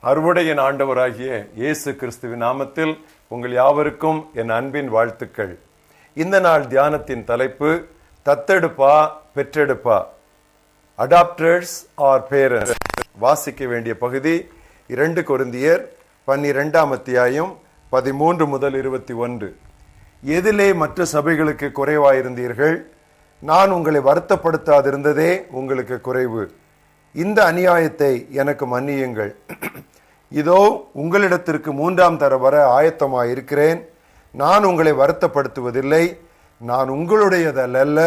அறுவடையின் ஆண்டவராகிய இயேசு கிறிஸ்துவின் நாமத்தில் உங்கள் யாவருக்கும் என் அன்பின் வாழ்த்துக்கள். இந்த நாள் தியானத்தின் தலைப்பு தத்தெடுப்பா பெற்றெடுப்பா, அடாப்டர்ஸ் ஆர் பேரண்ட்ஸ். வாசிக்க வேண்டிய பகுதி 2 கொரிந்தியர் 12 13 முதல் 21. எதிலே மற்ற சபைகளுக்கு குறைவாயிருந்தீர்கள்? நான் உங்களை வருத்தப்படுத்தாதிருந்ததே உங்களுக்கு குறைவு. இந்த அநியாயத்தை எனக்கு மன்னியுங்கள். இதோ உங்களிடத்திற்கு 3ஆம் தர வர ஆயத்தமாயிருக்கிறேன். நான் உங்களை வருத்தப்படுத்துவதில்லை. நான் உங்களுடையதல்ல,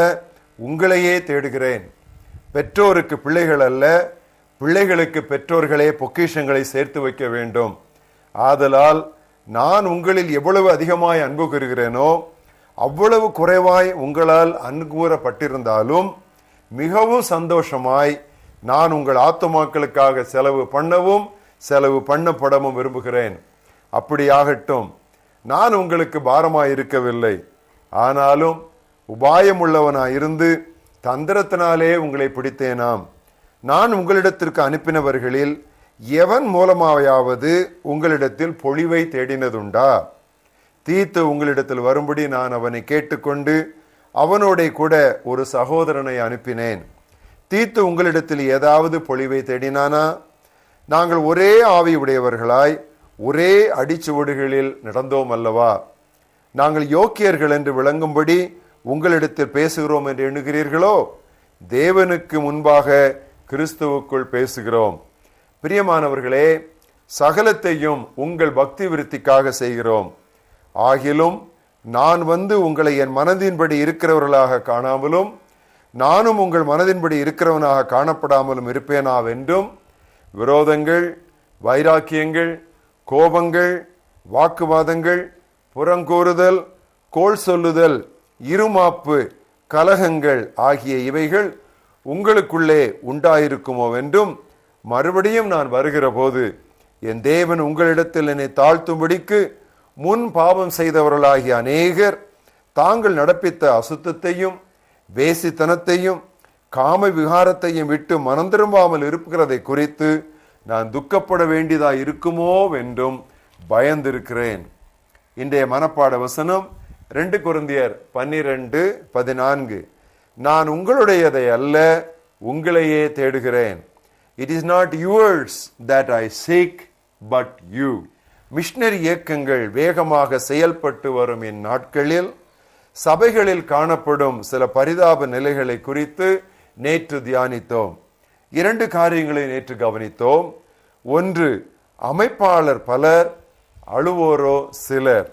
உங்களையே தேடுகிறேன். பெற்றோருக்கு பிள்ளைகள் அல்ல, பிள்ளைகளுக்கு பெற்றோர்களே பொக்கிஷங்களை சேர்த்து வைக்க வேண்டும். ஆதலால் நான் உங்களில் எவ்வளவு அதிகமாய் அன்பு கூறுகிறேனோ அவ்வளவு குறைவாய் உங்களால் அன்புகூறப்பட்டிருந்தாலும் மிகவும் சந்தோஷமாய் நான் உங்கள் ஆத்துமாக்களுக்காக செலவு பண்ணவும் செலவு பண்ணப்படவும் விரும்புகிறேன். அப்படியாகட்டும். நான் உங்களுக்கு பாரமாய் இருக்கவில்லை, ஆனாலும் உபாயமுள்ளவனாயிருந்து தந்திரத்தினாலே உங்களை பிடித்தேனாம். நான் உங்களிடத்திற்கு அனுப்பினவர்களில் எவன் மூலமாவது உங்களிடத்தில் பொழிவை தேடினதுண்டா? தீத்து உங்களிடத்தில் வரும்படி நான் அவனை கேட்டுக்கொண்டு அவனோட கூட ஒரு சகோதரனை அனுப்பினேன். தீத்து உங்களிடத்தில் ஏதாவது பொழிவை தேடினானா? நாங்கள் ஒரே ஆவி உடையவர்களாய் ஒரே அடிச்சுவடுகளில் நடந்தோம் அல்லவா? நாங்கள் யோக்கியர்கள் என்று விளங்கும்படி உங்களிடத்தில் பேசுகிறோம் என்று எண்ணுகிறீர்களோ? தேவனுக்கு முன்பாக கிறிஸ்துவுக்குள் பேசுகிறோம். பிரியமானவர்களே, சகலத்தையும் உங்கள் பக்தி விருத்திக்காக செய்கிறோம். ஆகிலும் நான் வந்து உங்களை என் மனதின்படி இருக்கிறவர்களாக காணாமலும் நானும் உங்கள் மனதின்படி இருக்கிறவனாக காணப்படாமலும் இருப்பேனாவென்றும் விரோதங்கள், வைராக்கியங்கள், கோபங்கள், வாக்குவாதங்கள், புறங்கூறுதல், கோள் சொல்லுதல், இருமாப்பு, கலகங்கள் ஆகிய இவைகள் உங்களுக்குள்ளே உண்டாயிருக்குமோவென்றும் மறுபடியும் நான் வருகிற போது என் தேவன் உங்களிடத்தில் என்னை தாழ்த்தும்படிக்கு முன் பாவம் செய்தவர்களாகிய அநேகர் தாங்கள் நடப்பித்த அசுத்தத்தையும் வேசித்தனத்தையும் காம விகாரத்தையும் விட்டு மனம் திரும்பாமல் இருக்கிறதை குறித்து நான் துக்கப்பட வேண்டியதா இருக்குமோ என்றும் பயந்திருக்கிறேன். இன்றைய மனப்பாட வசனம் 2 கொரிந்தியர் 12:14. நான் உங்களுடையதை அல்ல, உங்களையே தேடுகிறேன். It is not yours that I seek, but you. Missionary இயக்கங்கள் வேகமாக செயல்பட்டு வரும் இந்நாட்களில் சபைகளில் காணப்படும் சில பரிதாப நிலைகளை குறித்து நேற்று தியானித்தோம். 2 காரியங்களை நேற்று கவனித்தோம். ஒன்று, அமைப்பாளர் பலர், அழுவோரோ சிலர்.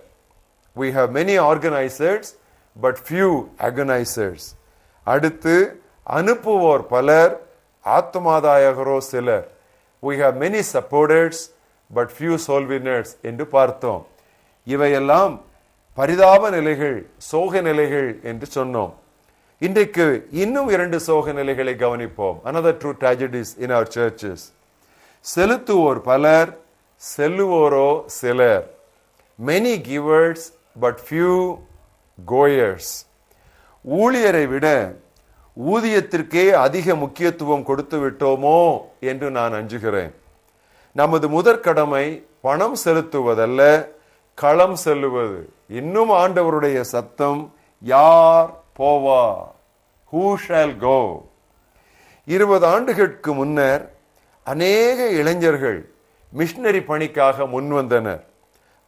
We have many organizers but few agonizers. அடுத்து, அனுப்புவோர் பலர், ஆத்துமாதாயகரோ சிலர். We have many supporters but few soul winners என்று பார்த்தோம். இவையெல்லாம் பரிதாப நிலைகள், சோக நிலைகள் என்று சொன்னோம். இன்றைக்கு இன்னும் 2 சோக நிலைகளை கவனிப்போம். Another true tragedies in our churches. செலுத்துவோர் பலர், செல்லுவோரோ சிலர். Many givers but few goers. ஊழியரை விட ஊதியத்திற்கே அதிக முக்கியத்துவம் கொடுத்து விட்டோமோ என்று நான் அஞ்சுகிறேன். நமது முதற்கடமை பணம் செலுத்துவதல்ல, களம் செல்லுவது. இன்னும் ஆண்டவருடைய சத்தம், யார் போவா? Who shall go? 20 ஆண்டுகளுக்கு முன்னர் அநேக இளைஞர்கள் மிஷனரி பணிக்காக முன்வந்தனர்.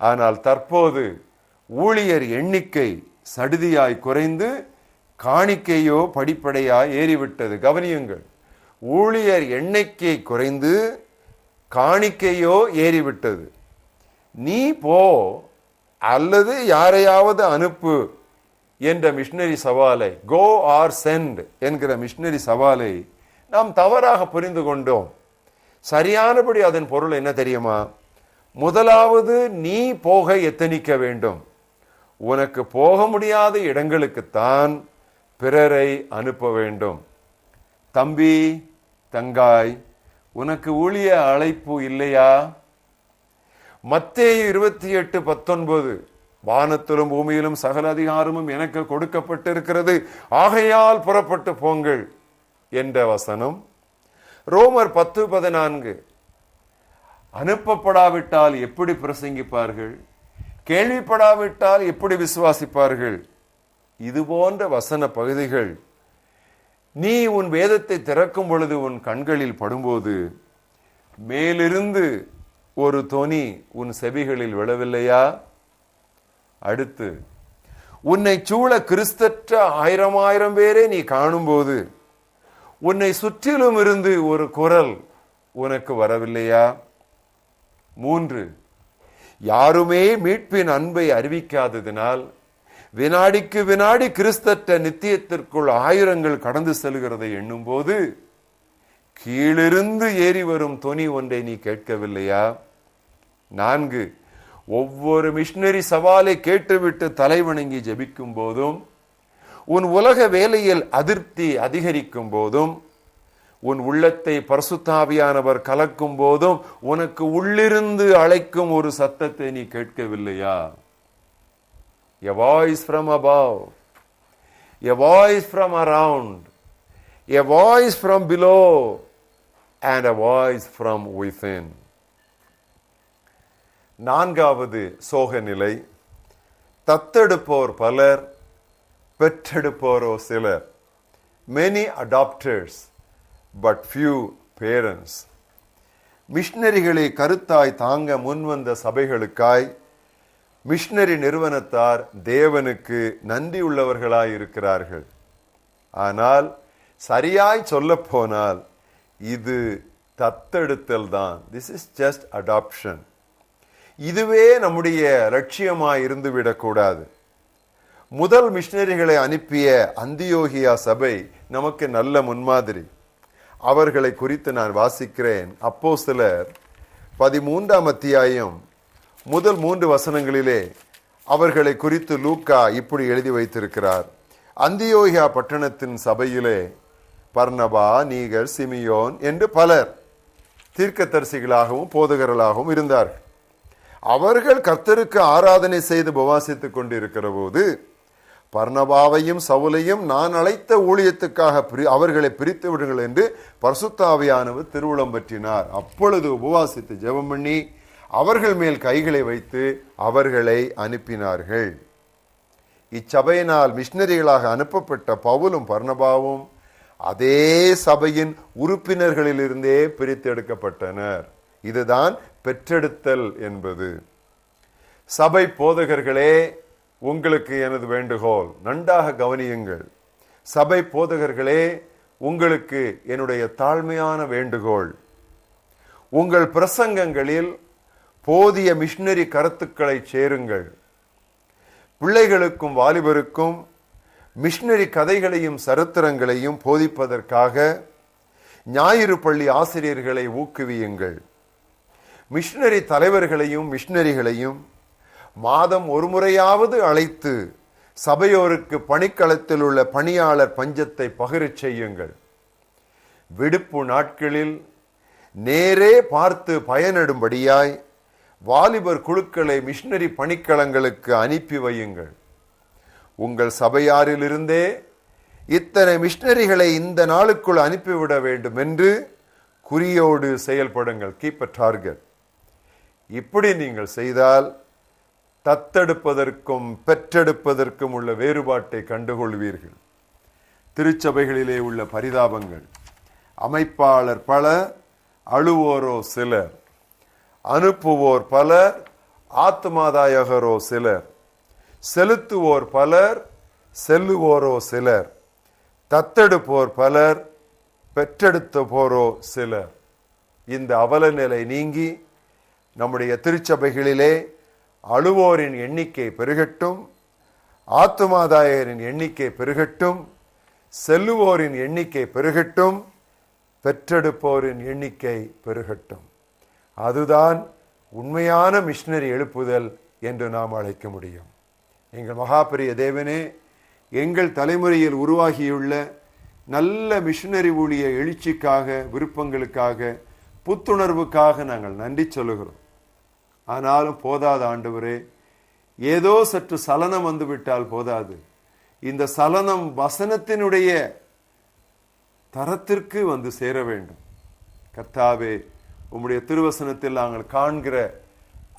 ஆனால் தற்போது ஊழியர் எண்ணிக்கை சடுதியாய் குறைந்து காணிக்கையோ படிப்படியாய் ஏறிவிட்டது. கவனியுங்கள், ஊழியர் எண்ணிக்கை குறைந்து காணிக்கையோ ஏறிவிட்டது. நீ போ அல்லது யாரையாவது அனுப்பு என்ற மிஷனரி சவாலை, கோ ஆர் சென்ட் என்கிற மிஷனரி சவாலை நாம் தவறாக புரிந்து கொண்டோம். சரியானபடி அதன் பொருள் என்ன தெரியுமா? முதலாவது நீ போக எத்தனிக்க வேண்டும். உனக்கு போக முடியாத இடங்களுக்குத்தான் பிறரை அனுப்ப வேண்டும். தம்பி, தங்காய், உனக்கு ஊழிய அழைப்பு இல்லையா? மத்தேயு 28:19, வானத்திலும் பூமியிலும் சகல அதிகாரமும் எனக்கு கொடுக்கப்பட்டிருக்கிறது, ஆகையால் புறப்பட்டு போங்கள் என்ற வசனம். ரோமர் 10:14, அனுப்பப்படாவிட்டால் எப்படி பிரசங்கிப்பார்கள்? கேள்விப்படாவிட்டால் எப்படி விசுவாசிப்பார்கள்? இது போன்ற வசன பகுதிகள் நீ உன் வேதத்தை திறக்கும் பொழுது உன் கண்களில் படும்போது மேலிருந்து ஒரு தொனி உன் செவிகளில் விழவில்லையா? அடுத்து, உன்னை சூழ கிறிஸ்தற்ற ஆயிரம் ஆயிரம் பேரை நீ காணும்போது உன்னை சுற்றிலும் இருந்து ஒரு குரல் உனக்கு வரவில்லையா? 3, யாருமே மீட்பின் அன்பை அறிவிக்காததினால் வினாடிக்கு வினாடி கிறிஸ்தற்ற நித்தியத்திற்குள் ஆயிரங்கள் கடந்து செல்கிறதை எண்ணும் போது கீழிருந்து ஏறி வரும் தொனி ஒன்றை நீ கேட்கவில்லையா? 4, ஒவ்வொரு மிஷனரி சவாலை கேட்டுவிட்டு தலைவணங்கி ஜெபிக்கும் போதும், உன் உலக வேலையில் அதிருப்தி அதிகரிக்கும் போதும், உன் உள்ளத்தை பரிசுத்தாவியானவர் கலக்கும் போதும் உனக்கு உள்ளிருந்து அழைக்கும் ஒரு சத்தத்தை நீ கேட்கவில்லையா? A voice from above, a voice from around, a voice from below, and a voice from within. 4வது சோக நிலை, தத்தெடுப்போர் பலர், பெற்றெடுப்போரோ சிலர். Many adopters, but few parents. மிஷனரிகளை கருத்தாய் தாங்க முன்வந்த சபைகளுக்காய் மிஷனரி நிறுவனத்தார் தேவனுக்கு நன்றி உள்ளவர்களாய் இருக்கிறார்கள். ஆனால் சரியாய் சொல்ல போனால் இது தத்தெடுத்தல் தான். This is just adoption. இதுவே நம்முடைய லட்சியமாய் இருந்து விடக்கூடாது. முதல் மிஷனரிகளை அனுப்பிய அந்தியோகியா சபை நமக்கு நல்ல முன்மாதிரி. அவர்களை குறித்து நான் வாசிக்கிறேன். அப்போஸ்தலர் 13ஆம் அத்தியாயம் முதல் 3 வசனங்களிலே அவர்களை குறித்து லூக்கா இப்படி எழுதி வைத்திருக்கிறார். அந்தியோகியா பட்டணத்தின் சபையிலே பர்னபா, நீகர், சிமியோன் என்று பலர் தீர்க்கதரிசிகளாகவும் போதகர்களாகவும் இருந்தார்கள். அவர்கள் கர்த்தருக்கு ஆராதனை செய்து உபவாசித்துக் கொண்டிருக்கிற போது பர்னபாவையும் சவுலையும் நான் அழைத்த ஊழியத்துக்காக அவர்களை பிரித்து விடுங்கள் என்று பரிசுத்த ஆவியானவர் திருவுளம் பற்றினார். அப்பொழுது உபவாசித்து ஜெபம் பண்ணி அவர்கள் மேல் கைகளை வைத்து அவர்களை அனுப்பினார்கள். இச்சபையினால் மிஷனரிகளாக அனுப்பப்பட்ட பவுலும் பர்னபாவும் அதே சபையின் உறுப்பினர்களிலிருந்தே பிரித்தெடுக்கப்பட்டனர். இதுதான் பெற்றெடுத்தல் என்பது. சபை போதகர்களே, உங்களுக்கு எனது வேண்டுகோள், நன்றாக கவனியுங்கள். சபை போதகர்களே, உங்களுக்கு என்னுடைய தாழ்மையான வேண்டுகோள், உங்கள் பிரசங்கங்களில் போதிய மிஷனரி கருத்துக்களை சேருங்கள். பிள்ளைகளுக்கும் வாலிபருக்கும் மிஷனரி கதைகளையும் சரித்திரங்களையும் போதிப்பதற்காக ஞாயிறு பள்ளி ஆசிரியர்களை ஊக்குவியுங்கள். மிஷனரி தலைவர்களையும் மிஷனரிகளையும் மாதம் ஒரு முறையாவது அழைத்து சபையோருக்கு பணிக்களத்தில் உள்ள பணியாளர் பஞ்சத்தை பகிரச் செய்யுங்கள். விடுப்பு நாட்களில் நேரே பார்த்து பயனடும்படியாய் வாலிபர் குழுக்களை மிஷனரி பணிக்களங்களுக்கு அனுப்பி வையுங்கள். உங்கள் சபையாரிலிருந்தே இத்தனை மிஷனரிகளை இந்த நாளுக்குள் அனுப்பிவிட வேண்டும் என்று குறியோடு செயல்படுங்கள். Keep a target. இப்படி நீங்கள் செய்தால் தத்தெடுப்பதற்கும் பெற்றெடுப்பதற்கும் உள்ள வேறுபாட்டை கண்டுகொள்வீர்கள். திருச்சபைகளிலே உள்ள பரிதாபங்கள், அமைப்பாளர் பலர், அழுவோரோ சிலர், அனுப்புவோர் பலர், ஆத்மாதாயகரோ சிலர், செலுத்துவோர் பலர், செல்லுவோரோ சிலர், தத்தெடுப்போர் பலர், பெற்றெடுத்த போரோ சிலர். இந்த அவல நிலை நீங்கி நம்முடைய திருச்சபைகளிலே அழுவோரின் எண்ணிக்கை பெருகட்டும், ஆத்துமாதாயரின் எண்ணிக்கை பெருகட்டும், செல்லுவோரின் எண்ணிக்கை பெருகட்டும், பெற்றெடுப்போரின் எண்ணிக்கை பெருகட்டும். அதுதான் உண்மையான மிஷனரி எழுப்புதல் என்று நாம் அழைக்க முடியும். எங்கள் மகாபெரிய தேவனே, எங்கள் தலைமுறையில் உருவாகியுள்ள நல்ல மிஷனரி ஊழிய எழுச்சிக்காக, விருப்பங்களுக்காக, புத்துணர்வுக்காக நாங்கள் நன்றி சொல்லுகிறோம். ஆனாலும் போதாது ஆண்டவரே, ஏதோ சற்று சலனம் வந்துவிட்டால் போதாது. இந்த சலனம் வசனத்தினுடைய தரத்திற்கு வந்து சேர வேண்டும். கர்த்தாவே, உம்முடைய திருவசனத்தில் நாங்கள் காண்கிற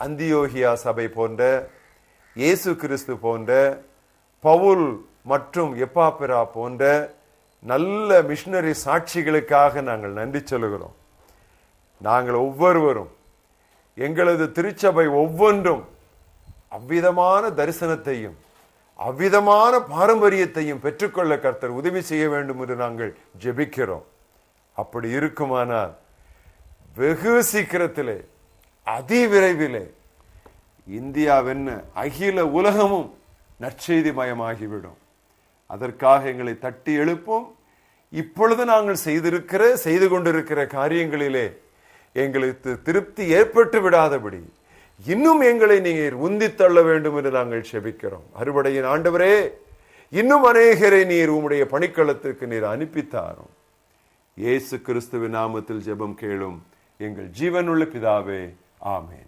அந்தியோகியா சபை போன்ற, இயேசு கிறிஸ்து போன்ற, பவுல் மற்றும் எப்பாப்பிரா போன்ற நல்ல மிஷனரி சாட்சிகளுக்காக நாங்கள் நன்றி சொல்லுகிறோம். நாங்கள் ஒவ்வொருவரும், எங்களது திருச்சபை ஒவ்வொன்றும் அவ்விதமான தரிசனத்தையும் அவ்விதமான பாரம்பரியத்தையும் பெற்றுக்கொள்ள கர்த்தர் உதவி செய்ய வேண்டும் என்று நாங்கள் ஜெபிக்கிறோம். அப்படி இருக்குமானால் வெகு சீக்கிரத்திலே, அதிவிரைவிலே இந்தியாவென்ன அகில உலகமும் நற்செய்தி மயமாகிவிடும். அதற்காக எங்களை தட்டி எழுப்பும். இப்பொழுது நாங்கள் செய்து கொண்டிருக்கிற காரியங்களிலே எங்களுக்கு திருப்தி ஏற்பட்டு விடாதபடி இன்னும் எங்களை நீர் உந்தி தள்ள வேண்டும் என்று நாங்கள் செபிக்கிறோம். அறுவடையின் ஆண்டவரே, இன்னும் அநேகரை நீர் உம்முடைய பணிக்களத்திற்கு நீர் அனுப்பித்தாரும். இயேசு கிறிஸ்துவின் நாமத்தில் ஜெபம் கேளும் எங்கள் ஜீவனுள்ள பிதாவே, ஆமென்.